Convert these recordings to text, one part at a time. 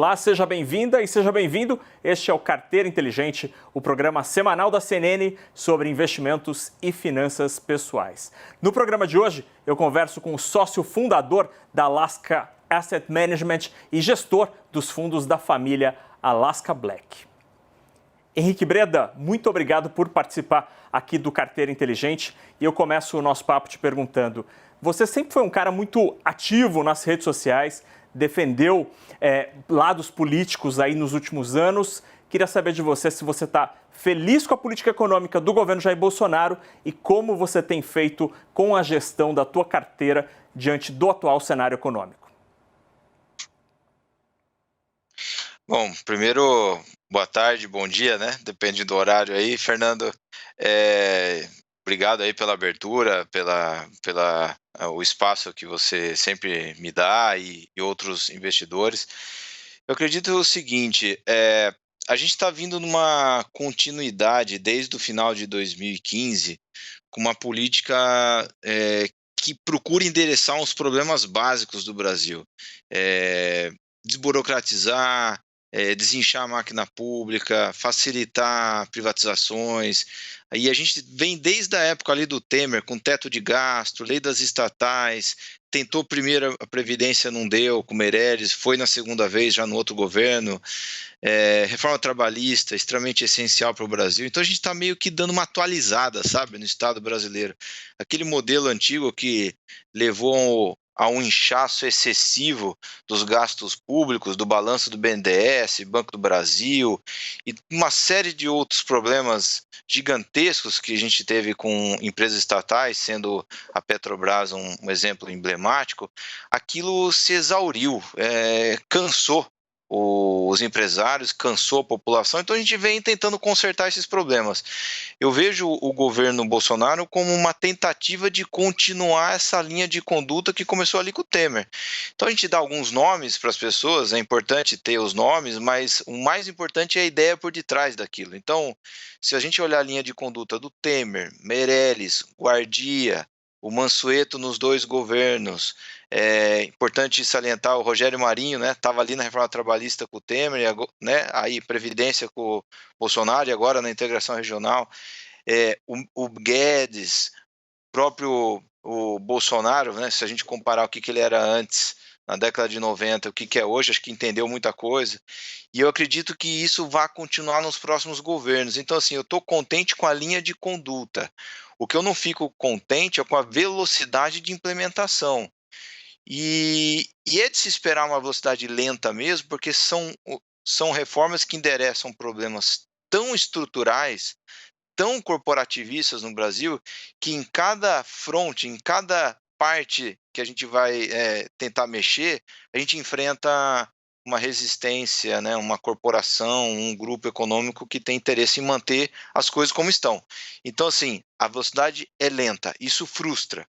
Olá, seja bem-vinda e seja bem-vindo. Este é o Carteira Inteligente, o programa semanal da CNN sobre investimentos e finanças pessoais. No programa de hoje, eu converso com o sócio fundador da Alaska Asset Management e gestor dos fundos da família Alaska Black. Henrique Breda, muito obrigado por participar aqui do Carteira Inteligente. E eu começo o nosso papo te perguntando, você sempre foi um cara muito ativo nas redes sociais, defendeu lados políticos aí nos últimos anos. Queria saber de você se você está feliz com a política econômica do governo Jair Bolsonaro e como você tem feito com a gestão da tua carteira diante do atual cenário econômico. Bom, primeiro, boa tarde, bom dia, né? Depende do horário aí, Fernando. Obrigado aí pela abertura, o espaço que você sempre me dá e outros investidores. Eu acredito o seguinte, a gente está vindo numa continuidade desde o final de 2015 com uma política que procura endereçar uns problemas básicos do Brasil. Desburocratizar, desinchar a máquina pública, facilitar privatizações. Aí a gente vem desde a época ali do Temer, com teto de gasto, lei das estatais, tentou primeiro a Previdência, não deu, com Meirelles, foi na segunda vez, já no outro governo, reforma trabalhista, extremamente essencial para o Brasil. Então a gente está meio que dando uma atualizada, sabe, no Estado brasileiro. Aquele modelo antigo que levou a um inchaço excessivo dos gastos públicos, do balanço do BNDES, Banco do Brasil, e uma série de outros problemas gigantescos que a gente teve com empresas estatais, sendo a Petrobras um exemplo emblemático. Aquilo se exauriu, cansou os empresários, cansou a população, então a gente vem tentando consertar esses problemas. Eu vejo o governo Bolsonaro como uma tentativa de continuar essa linha de conduta que começou ali com o Temer. Então a gente dá alguns nomes para as pessoas, é importante ter os nomes, mas o mais importante é a ideia por detrás daquilo. Então, se a gente olhar a linha de conduta do Temer, Meirelles, Guardia, o Mansueto nos dois governos, é importante salientar o Rogério Marinho, né? Estava ali na reforma trabalhista com o Temer, né? Aí Previdência com o Bolsonaro e agora na integração regional. O Guedes, próprio o Bolsonaro, né? Se a gente comparar o que ele era antes, na década de 90, o que é hoje, acho que entendeu muita coisa. E eu acredito que isso vai continuar nos próximos governos. Então, assim, eu estou contente com a linha de conduta. O que eu não fico contente é com a velocidade de implementação. E é de se esperar uma velocidade lenta mesmo, porque são reformas que endereçam problemas tão estruturais, tão corporativistas no Brasil, que em cada fronte, em cada parte que a gente vai tentar mexer, a gente enfrenta uma resistência, né, uma corporação, um grupo econômico que tem interesse em manter as coisas como estão. Então, assim, a velocidade é lenta, isso frustra.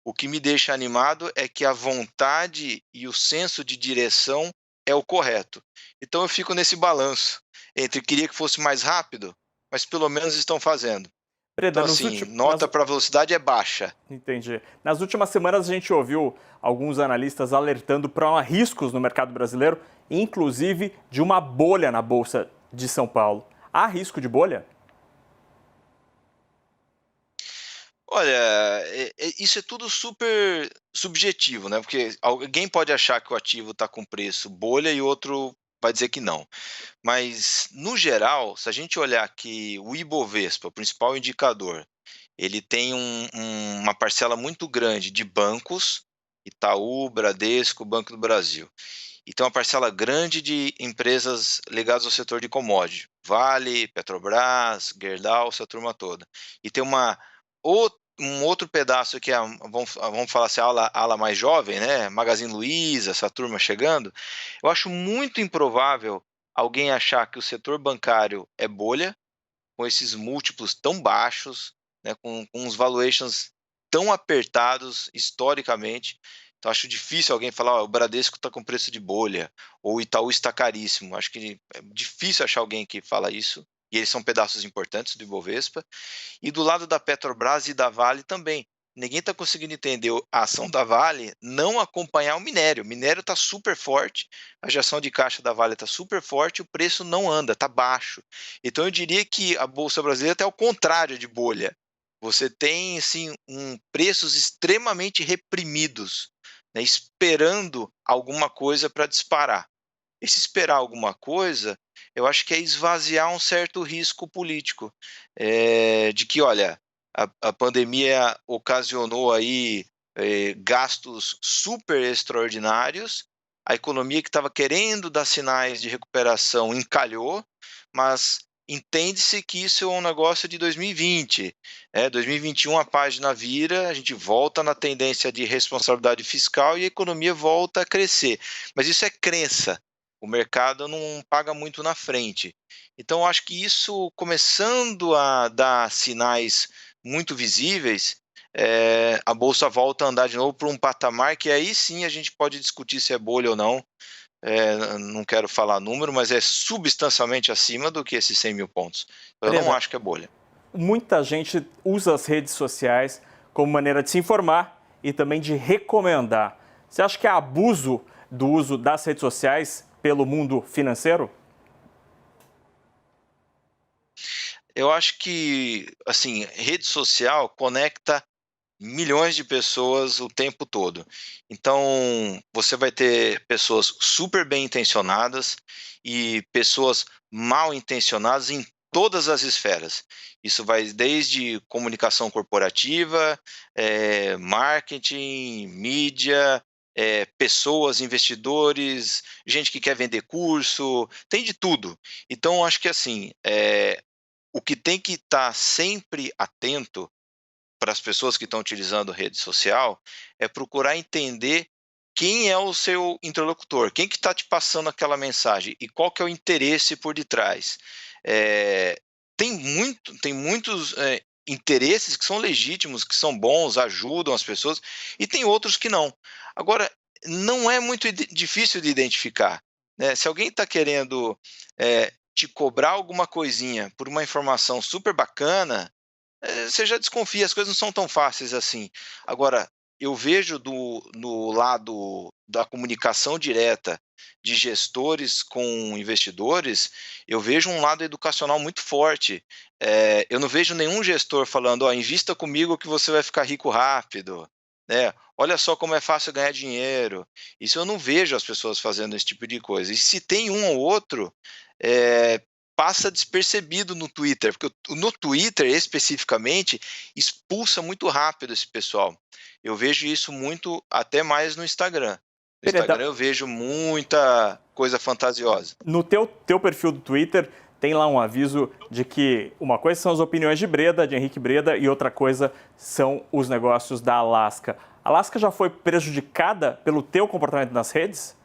O que me deixa animado é que a vontade e o senso de direção é o correto. Então eu fico nesse balanço entre queria que fosse mais rápido, mas pelo menos estão fazendo. Breda, Então, assim, nota para a velocidade é baixa. Entendi. Nas últimas semanas a gente ouviu alguns analistas alertando para riscos no mercado brasileiro, inclusive de uma bolha na Bolsa de São Paulo. Há risco de bolha? Olha, isso é tudo super subjetivo, né? Porque alguém pode achar que o ativo está com preço bolha e outro vai dizer que não. Mas, no geral, se a gente olhar que o Ibovespa, o principal indicador, ele tem uma parcela muito grande de bancos, Itaú, Bradesco, Banco do Brasil. E tem uma parcela grande de empresas ligadas ao setor de commodity, Vale, Petrobras, Gerdau, essa turma toda. E tem um outro pedaço que é, vamos falar assim, a ala mais jovem, né? Magazine Luiza, essa turma chegando. Eu acho muito improvável alguém achar que o setor bancário é bolha, com esses múltiplos tão baixos, né? Com uns valuations tão apertados historicamente. Então, acho difícil alguém falar, o Bradesco está com preço de bolha, ou o Itaú está caríssimo. Acho que é difícil achar alguém que fala isso, e eles são pedaços importantes do Ibovespa. E do lado da Petrobras e da Vale também. ninguém está conseguindo entender a ação da Vale não acompanhar o minério. O minério está super forte, a geração de caixa da Vale está super forte, o preço não anda, está baixo. Então eu diria que a Bolsa Brasileira está ao contrário de bolha. Você tem assim, preços extremamente reprimidos, né, esperando alguma coisa para disparar. Esse esperar alguma coisa, eu acho que é esvaziar um certo risco político, de que, olha, a pandemia ocasionou aí, gastos super extraordinários, a economia que estava querendo dar sinais de recuperação encalhou, mas entende-se que isso é um negócio de 2020, 2021 a página vira, a gente volta na tendência de responsabilidade fiscal e a economia volta a crescer. Mas isso é crença, o mercado não paga muito na frente. Então, eu acho que isso começando a dar sinais muito visíveis, a bolsa volta a andar de novo para um patamar que aí sim a gente pode discutir se é bolha ou não. Não quero falar número, mas é substancialmente acima do que esses 100 mil pontos. Eu não acho que é bolha. Muita gente usa as redes sociais como maneira de se informar e também de recomendar. Você acha que há abuso do uso das redes sociais pelo mundo financeiro? Eu acho que, assim, rede social conecta milhões de pessoas o tempo todo. Então, você vai ter pessoas super bem intencionadas e pessoas mal intencionadas em todas as esferas. Isso vai desde comunicação corporativa, marketing, mídia, pessoas, investidores, gente que quer vender curso, tem de tudo. Então, acho que assim, o que tem que estar sempre atento para as pessoas que estão utilizando rede social é procurar entender quem é o seu interlocutor, quem que está te passando aquela mensagem e qual que é o interesse por detrás. Tem muitos interesses que são legítimos, que são bons, ajudam as pessoas, e tem outros que não. Agora, não é muito difícil de identificar, né? Se alguém está querendo te cobrar alguma coisinha por uma informação super bacana, você já desconfia, as coisas não são tão fáceis assim. Agora, eu vejo no lado da comunicação direta de gestores com investidores, eu vejo um lado educacional muito forte. Eu não vejo nenhum gestor falando: "Ó, invista comigo que você vai ficar rico rápido", né? "Olha só como é fácil ganhar dinheiro". Isso eu não vejo as pessoas fazendo esse tipo de coisa. E se tem um ou outro, eh, passa despercebido no Twitter, porque no Twitter, especificamente, expulsa muito rápido esse pessoal. Eu vejo isso muito, até mais no Instagram. No Instagram eu vejo muita coisa fantasiosa. No teu perfil do Twitter, tem lá um aviso de que uma coisa são as opiniões de Breda, de Henrique Breda, e outra coisa são os negócios da Alaska. A Alaska já foi prejudicada pelo teu comportamento nas redes?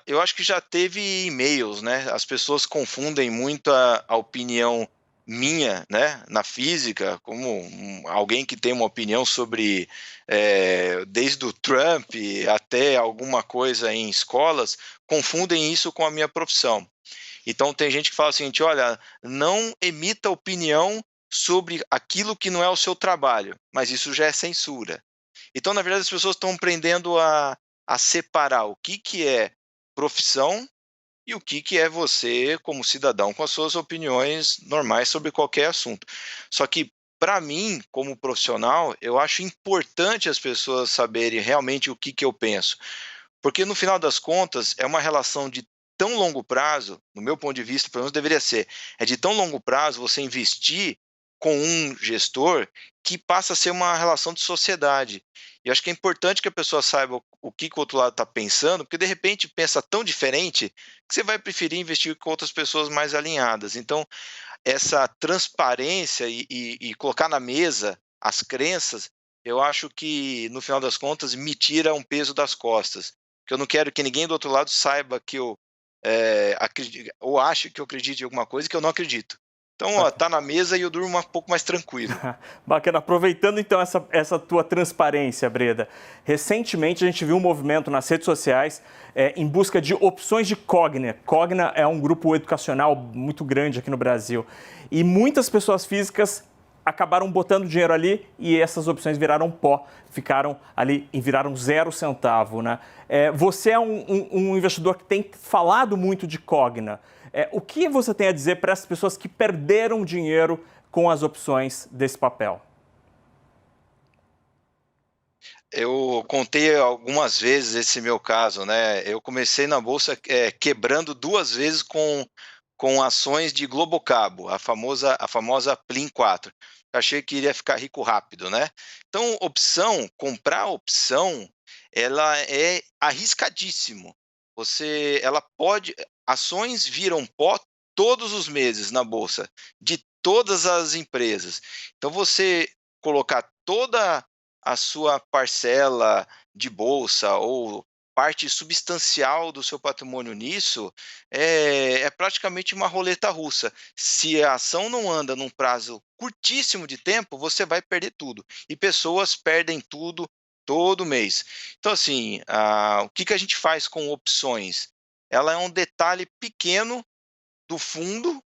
Eu acho que já teve e-mails, né? As pessoas confundem muito a opinião minha, né, na física, como alguém que tem uma opinião sobre, desde o Trump até alguma coisa em escolas, confundem isso com a minha profissão. Então tem gente que fala o seguinte: olha, não emita opinião sobre aquilo que não é o seu trabalho, mas isso já é censura. Então, na verdade, as pessoas estão aprendendo a separar o que é profissão e o que é você como cidadão com as suas opiniões normais sobre qualquer assunto. Só que, para mim, como profissional, eu acho importante as pessoas saberem realmente o que eu penso, porque no final das contas é uma relação de tão longo prazo, no meu ponto de vista, pelo menos deveria ser, é de tão longo prazo você investir com um gestor que passa a ser uma relação de sociedade. E acho que é importante que a pessoa saiba o que o outro lado está pensando, porque de repente pensa tão diferente que você vai preferir investir com outras pessoas mais alinhadas. Então, essa transparência e colocar na mesa as crenças, eu acho que, no final das contas, me tira um peso das costas. Porque eu não quero que ninguém do outro lado saiba que eu acredito, ou ache que eu acredito em alguma coisa que eu não acredito. Então, ó, tá na mesa e eu durmo um pouco mais tranquilo. Bacana. Aproveitando então essa tua transparência, Breda. Recentemente a gente viu um movimento nas redes sociais em busca de opções de Cogna. Cogna é um grupo educacional muito grande aqui no Brasil. E muitas pessoas físicas acabaram botando dinheiro ali e essas opções viraram pó, ficaram ali e viraram 0 centavo, né? Você é um investidor que tem falado muito de Cogna. O que você tem a dizer para essas pessoas que perderam dinheiro com as opções desse papel? Eu contei algumas vezes esse meu caso, né? Eu comecei na bolsa quebrando 2 vezes com ações de Globocabo, a famosa Plim 4. Achei que iria ficar rico rápido, né? Então, comprar opção, ela é arriscadíssimo. Ações viram pó todos os meses na bolsa, de todas as empresas. Então, você colocar toda a sua parcela de bolsa ou parte substancial do seu patrimônio nisso, é praticamente uma roleta russa. Se a ação não anda num prazo curtíssimo de tempo, você vai perder tudo. E pessoas perdem tudo todo mês. Então, assim, o que a gente faz com opções? Ela é um detalhe pequeno do fundo,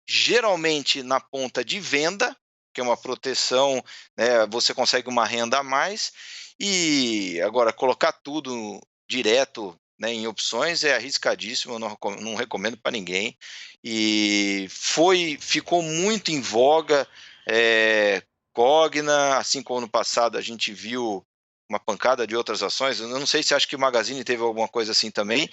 geralmente na ponta de venda, que é uma proteção, né, você consegue uma renda a mais, e agora colocar tudo direto, né, em opções é arriscadíssimo, eu não recomendo para ninguém, e ficou muito em voga, Cogna, assim como no passado a gente viu uma pancada de outras ações, eu não sei se acha que o Magazine teve alguma coisa assim também,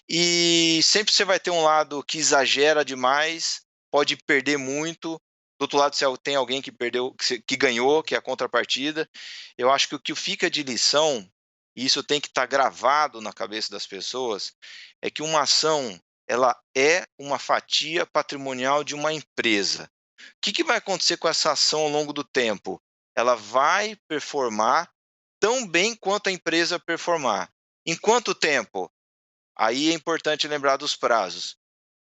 e sempre você vai ter um lado que exagera demais, pode perder muito. Do outro lado, se tem alguém que perdeu, que ganhou, que é a contrapartida. Eu acho que o que fica de lição, e isso tem que estar gravado na cabeça das pessoas, é que uma ação, ela é uma fatia patrimonial de uma empresa. O que vai acontecer com essa ação ao longo do tempo? Ela vai performar tão bem quanto a empresa performar. Em quanto tempo? Aí é importante lembrar dos prazos.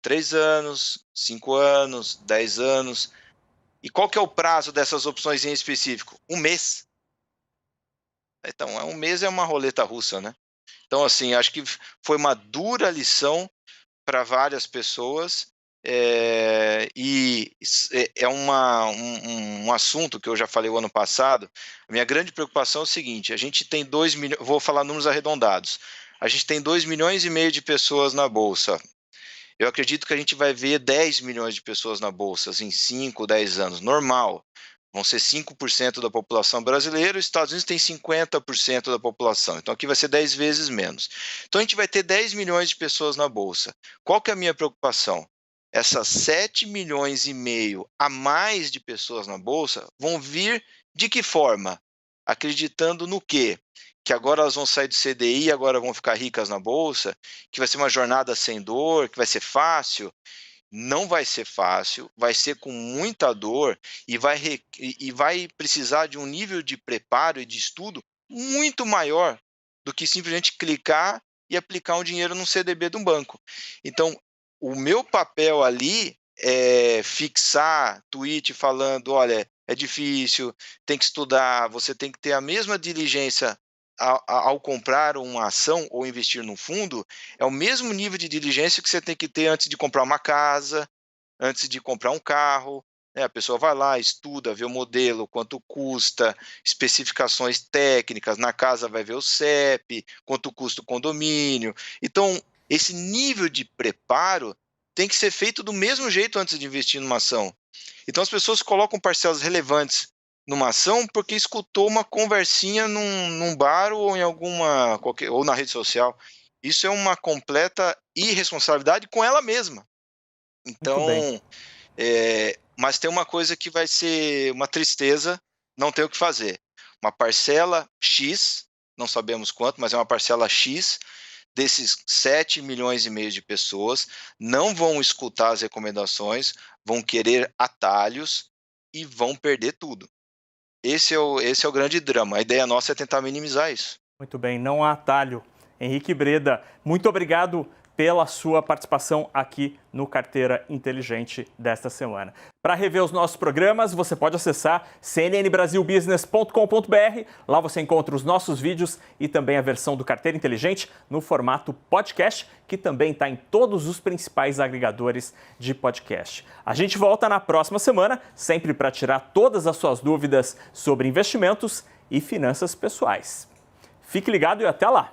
3 anos, 5 anos, 10 anos. E qual que é o prazo dessas opções em específico? 1 mês. Então, 1 mês é uma roleta russa, né? Então, assim, acho que foi uma dura lição para várias pessoas, e é um assunto que eu já falei o ano passado. A minha grande preocupação é o seguinte: a gente tem 2 milhões, vou falar números arredondados, a gente tem 2,5 milhões de pessoas na Bolsa. Eu acredito que a gente vai ver 10 milhões de pessoas na Bolsa em 5, 10 anos, normal. Vão ser 5% da população brasileira, os Estados Unidos tem 50% da população, então aqui vai ser 10 vezes menos. Então a gente vai ter 10 milhões de pessoas na Bolsa. Qual que é a minha preocupação? Essas 7 milhões e meio a mais de pessoas na Bolsa vão vir de que forma? Acreditando no quê? Que agora elas vão sair do CDI e agora vão ficar ricas na Bolsa, que vai ser uma jornada sem dor, que vai ser fácil. Não vai ser fácil, vai ser com muita dor e vai precisar de um nível de preparo e de estudo muito maior do que simplesmente clicar e aplicar um dinheiro num CDB de um banco. Então, o meu papel ali é fixar tweet falando, olha, é difícil, tem que estudar, você tem que ter a mesma diligência ao comprar uma ação ou investir num fundo, é o mesmo nível de diligência que você tem que ter antes de comprar uma casa, antes de comprar um carro, né? A pessoa vai lá, estuda, vê o modelo, quanto custa, especificações técnicas, na casa vai ver o CEP, quanto custa o condomínio. Então, esse nível de preparo tem que ser feito do mesmo jeito antes de investir numa ação. Então, as pessoas colocam parcelas relevantes numa ação porque escutou uma conversinha num bar ou em ou na rede social. Isso é uma completa irresponsabilidade com ela mesma. Muito bem. Então, mas tem uma coisa que vai ser uma tristeza, não tem o que fazer. Uma parcela X, não sabemos quanto, mas é uma parcela X desses 7 milhões e meio de pessoas não vão escutar as recomendações, vão querer atalhos e vão perder tudo. Esse é o grande drama. A ideia nossa é tentar minimizar isso. Muito bem, não há atalho. Henrique Breda, muito obrigado pela sua participação aqui no Carteira Inteligente desta semana. Para rever os nossos programas, você pode acessar cnnbrasilbusiness.com.br. Lá você encontra os nossos vídeos e também a versão do Carteira Inteligente no formato podcast, que também está em todos os principais agregadores de podcast. A gente volta na próxima semana, sempre para tirar todas as suas dúvidas sobre investimentos e finanças pessoais. Fique ligado e até lá!